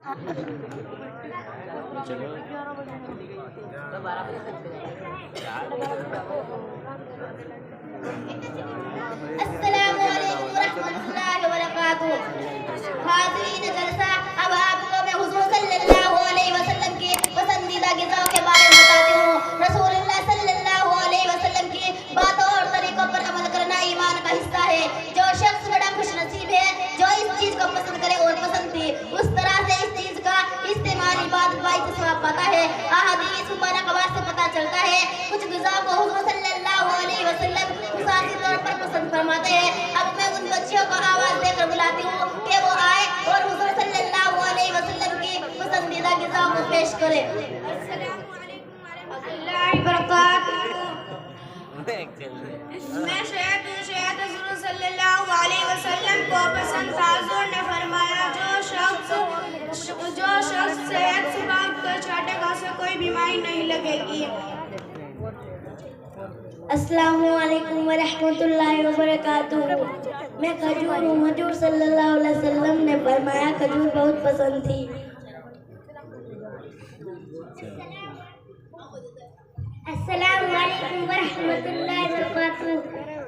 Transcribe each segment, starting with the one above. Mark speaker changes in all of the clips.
Speaker 1: चलो
Speaker 2: अस्सलामु अलैकुम रहमतुल्लाहि व बरकातुहू। हाज़रीन जलसा, अब आपको मैं हुज़ूर सल्लल्लाहु अलैहि वसल्लम के पसंदीदा ग़िज़ाओं के बारे में बताती हूँ। रसूलुल्लाह सल्लल्लाहु अलैहि वसल्लम की बातों और तरीक़ों पर अमल करना ईमान का हिस्सा है। जो शख्स बड़ा खुशनसीब है जो इस चीज़ को पसंद करे और पसंद थी उस तरह से इस चीज़ का इस्तेमाल इबादत बाई से सवाब पाता है। अहादीस मुबारक से पता चलता है कुछ ग़िज़ा को हुज़ूर सल्लल्लाहु अलैहि वसल्लम खुसूसी तौर पर पसंद फरमाते हैं। अब मैं उन बच्चियों को आवाज़ देकर बुलाती हूँ कि वो आए और हुज़ूर सल्लल्लाहु अलैहि वसल्लम की पसंदीदा ग़िज़ाओं को पेश करें। अस्सलामु अलैकुम व रहमतुल्लाहि व बरकातुहू। मैं शायद हुज़ूर सल्लल्लाहु अलैहि वसल्लम को पसंद था। हुज़ूर ने फरमाया जो शख्स सेहत सुबह उठकर चाटेगा उसे कोई बीमारी नहीं लगेगी। अस्सलामु अलैकुम व रहमतुल्लाहि व बरकातुहू। मैं खजूर हूँ। हुज़ूर सल्लल्लाहु अलैहि वसल्लम ने फरमाया खजूर बहुत पसंद थी। अस्सलामु अलैकुम व रहमतुल्लाहि व बरकातुहू।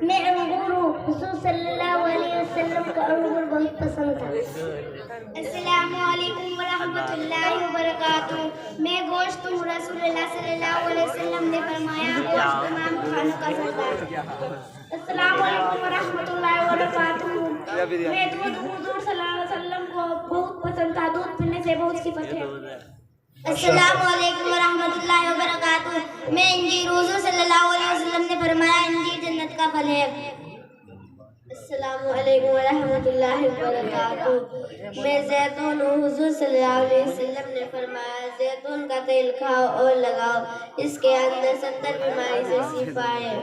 Speaker 2: मैं अंगूर हूँ। हुज़ूर सल्लल्लाहु अलैहि वसल्लम को अंगूर बहुत पसंद था। अस्सलामु अलैकुम व रहमतुल्लाहि व बरकातुहू। मैं गोश्त हूँ। रसूलुल्लाह सल्लल्लाहु अलैहि वसल्लम ने फरमाया गोश्त तमाम खानों का सरदार है। अस्सलामु अलैकुम व रहमतुल्लाहि व बरकातुहू। मैं दूध हूँ। हुज़ूर सल्लल्लाहु अलैहि वसल्लम को बहुत पसंद था। दूध पीने से बहुत सिफत है। अस्सलामु अलैकुम व रहमतुल्लाहि व बरकातुहू। मैं इंजीर हूँ। हुज़ूर सल्लल्लाहु अलैहि वसल्लम ने फरमाया इंजीर जन्नत का फल है। अस्सलामु अलैकुम व रहमतुल्लाहि व बरकातुहू। मैं ज़ैतून हूँ। हुज़ूर सल्लल्लाहु अलैहि वसल्लम ने फरमाया ज़ैतून का तेल खाओ और लगाओ इसके अंदर 70 बीमारी से शिफा है।